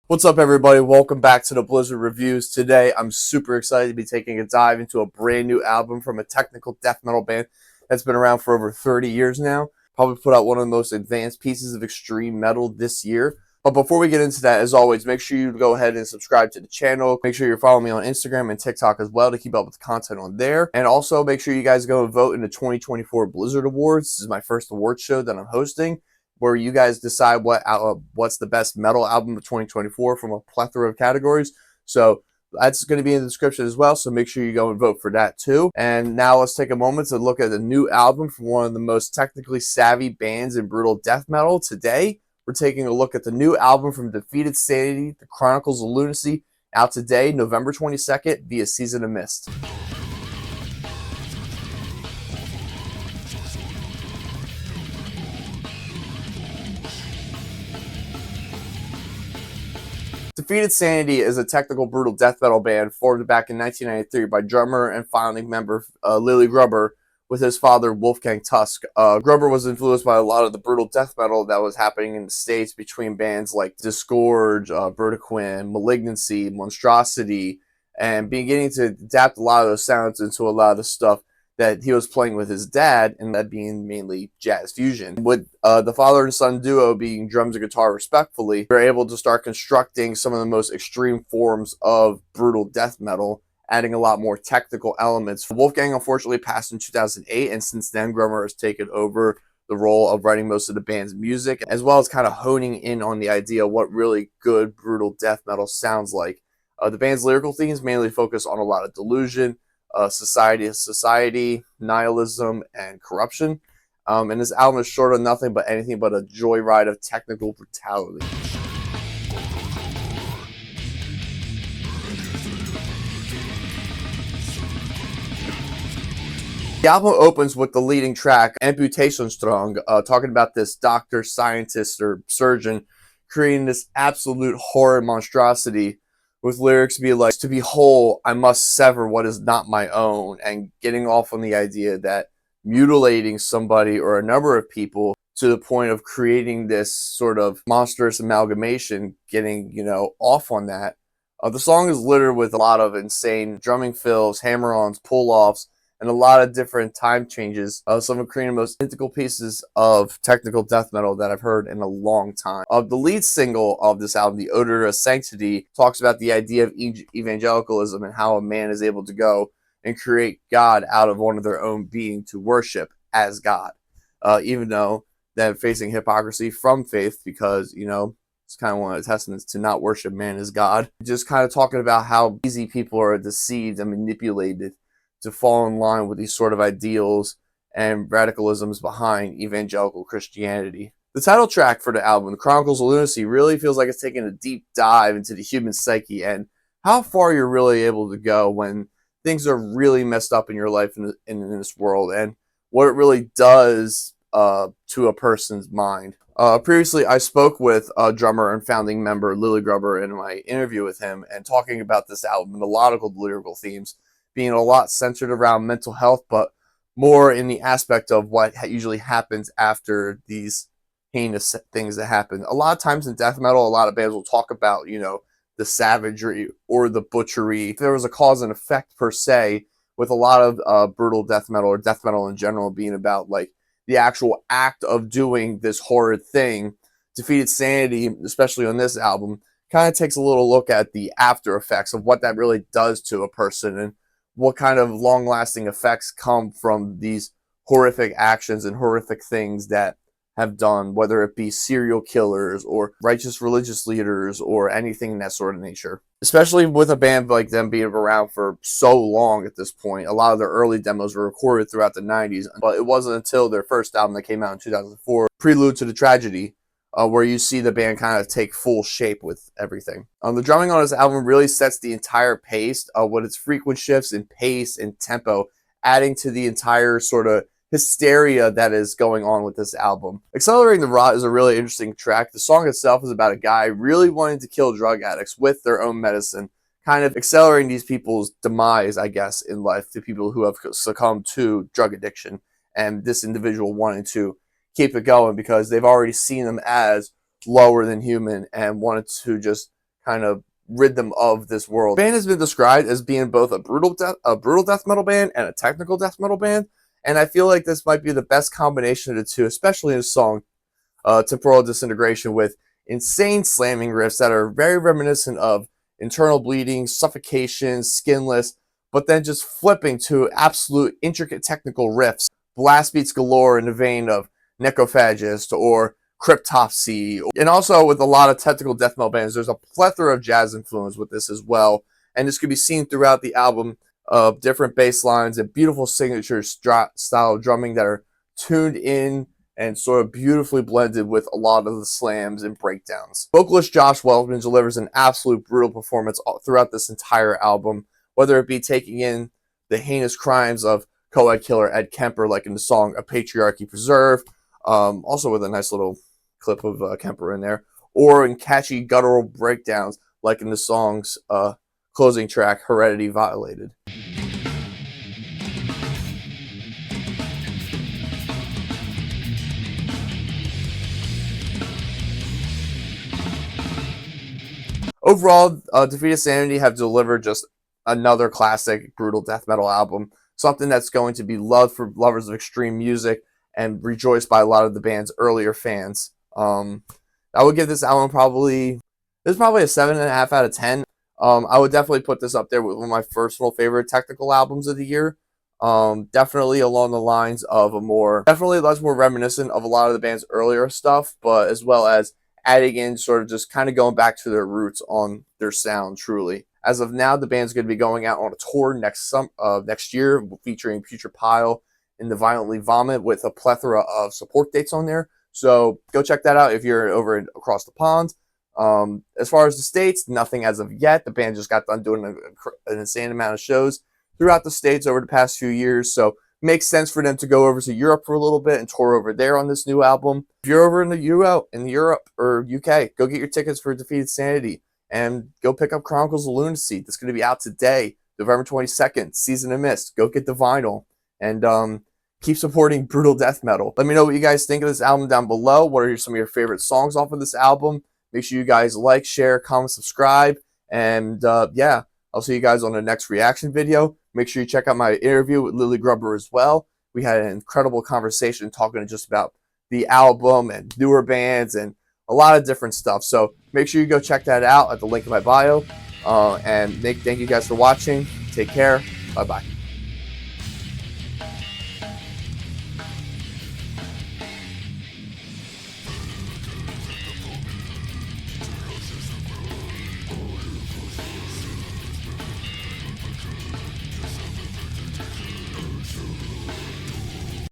What's up, everybody? Welcome back to the Blizzard Reviews. Today, I'm super excited to be taking a dive into a brand new album from a technical death metal band that's been around for over 30 years now. Probably put out one of the most advanced pieces of extreme metal this year. But before we get into that, as always, make sure you go ahead and subscribe to the channel. Make sure you're following me on Instagram and TikTok as well to keep up with the content on there. And also, make sure you guys go and vote in the 2024 Blizzard Awards. This is my first award show that I'm hosting, where you guys decide what's the best metal album of 2024 from a plethora of categories. So that's going to be in the description as well, so make sure you go and vote for that too. And now let's take a moment to look at the new album from one of the most technically savvy bands in brutal death metal. Today, we're taking a look at the new album from Defeated Sanity, The Chronicles of Lunacy, out today, November 22nd, via Season of Mist. Defeated Sanity is a technical brutal death metal band formed back in 1993 by drummer and founding member Lily Grubber with his father Wolfgang Tusk. Grubber was influenced by a lot of the brutal death metal that was happening in the States between bands like Disgorge, Vertiquin, Malignancy, Monstrosity, and beginning to adapt a lot of those sounds into a lot of the stuff that he was playing with his dad, and that being mainly jazz fusion. With the father and son duo being drums and guitar respectfully, they're able to start constructing some of the most extreme forms of brutal death metal, adding a lot more technical elements. Wolfgang unfortunately passed in 2008, and since then Grummer has taken over the role of writing most of the band's music, as well as kind of honing in on the idea of what really good brutal death metal sounds like. The band's lyrical themes mainly focus on a lot of delusion, society, nihilism, and corruption. And this album is short of nothing but anything but a joyride of technical brutality. The album opens with the leading track, Amputationstrong, talking about this doctor, scientist, or surgeon creating this absolute horror monstrosity with lyrics be like, to be whole, I must sever what is not my own, and getting off on the idea that mutilating somebody or a number of people to the point of creating this sort of monstrous amalgamation, getting, off on that. The song is littered with a lot of insane drumming fills, hammer-ons, pull-offs, and a lot of different time changes. Some of creating the most integral pieces of technical death metal that I've heard in a long time. The lead single of this album, The Odor of Sanctity, talks about the idea of evangelicalism and how a man is able to go and create God out of one of their own being to worship as God. Even though they're facing hypocrisy from faith because, it's kind of one of the testaments to not worship man as God. Just kind of talking about how easy people are deceived and manipulated to fall in line with these sort of ideals and radicalisms behind evangelical Christianity. The title track for the album, The Chronicles of Lunacy, really feels like it's taking a deep dive into the human psyche and how far you're really able to go when things are really messed up in your life in this world, and what it really does to a person's mind. Previously, I spoke with drummer and founding member Lily Grubber in my interview with him, and talking about this album and a lot of lyrical themes, being a lot centered around mental health, but more in the aspect of what usually happens after these heinous things that happen. A lot of times in death metal, a lot of bands will talk about, the savagery or the butchery. If there was a cause and effect per se, with a lot of brutal death metal or death metal in general being about like the actual act of doing this horrid thing, Defeated Sanity, especially on this album, kind of takes a little look at the after effects of what that really does to a person and what kind of long-lasting effects come from these horrific actions and horrific things that have done, whether it be serial killers or righteous religious leaders or anything in that sort of nature. Especially with a band like them being around for so long at this point. A lot of their early demos were recorded throughout the 90s, but it wasn't until their first album that came out in 2004, Prelude to the Tragedy, where you see the band kind of take full shape with everything. The drumming on this album really sets the entire pace with its frequent shifts in pace and tempo, adding to the entire sort of hysteria that is going on with this album. Accelerating the Rot is a really interesting track. The song itself is about a guy really wanting to kill drug addicts with their own medicine, kind of accelerating these people's demise, I guess, in life, to people who have succumbed to drug addiction, and this individual wanting to keep it going because they've already seen them as lower than human and wanted to just kind of rid them of this world. The band has been described as being both a brutal death metal band and a technical death metal band, and I feel like this might be the best combination of the two, especially in the song Temporal Disintegration, with insane slamming riffs that are very reminiscent of Internal Bleeding, Suffocation, Skinless, but then just flipping to absolute intricate technical riffs, blast beats galore in the vein of Necrophagist or Cryptopsy, and also with a lot of technical death metal bands, there's a plethora of jazz influence with this as well, and this can be seen throughout the album of different bass lines and beautiful signature style drumming that are tuned in and sort of beautifully blended with a lot of the slams and breakdowns. Vocalist Josh Wellman delivers an absolute brutal performance throughout this entire album, whether it be taking in the heinous crimes of co-ed killer Ed Kemper, like in the song A Patriarchy Preserved, also with a nice little clip of Kemper in there, or in catchy guttural breakdowns, like in the song's closing track, Heredity Violated. Overall, Defeated Sanity have delivered just another classic brutal death metal album, something that's going to be loved for lovers of extreme music and rejoiced by a lot of the band's earlier fans. I would give this album probably a 7.5 out of 10. I would definitely put this up there with one of my personal favorite technical albums of the year. Definitely along the lines of definitely less more reminiscent of a lot of the band's earlier stuff, but as well as adding in sort of just kind of going back to their roots on their sound, truly. As of now, the band's going to be going out on a tour next year, featuring Putrid Pile and the Violently Vomit, with a plethora of support dates on there. So go check that out if you're over across the pond. As far as the States, nothing as of yet. The band just got done doing an insane amount of shows throughout the States over the past few years, so makes sense for them to go over to Europe for a little bit and tour over there on this new album. If you're over in Europe or UK, go get your tickets for Defeated Sanity and go pick up Chronicles of Lunacy. That's going to be out today, November 22nd, Season of Mist. Go get the vinyl and keep supporting brutal death metal. Let me know what you guys think of this album down below. What are some of your favorite songs off of this album? Make sure you guys like, share, comment, subscribe, and yeah, I'll see you guys on the next reaction video. Make sure you check out my interview with Lily Grubber as well. We had an incredible conversation talking just about the album and newer bands and a lot of different stuff. So make sure you go check that out at the link in my bio. And thank you guys for watching. Take care. Bye-bye.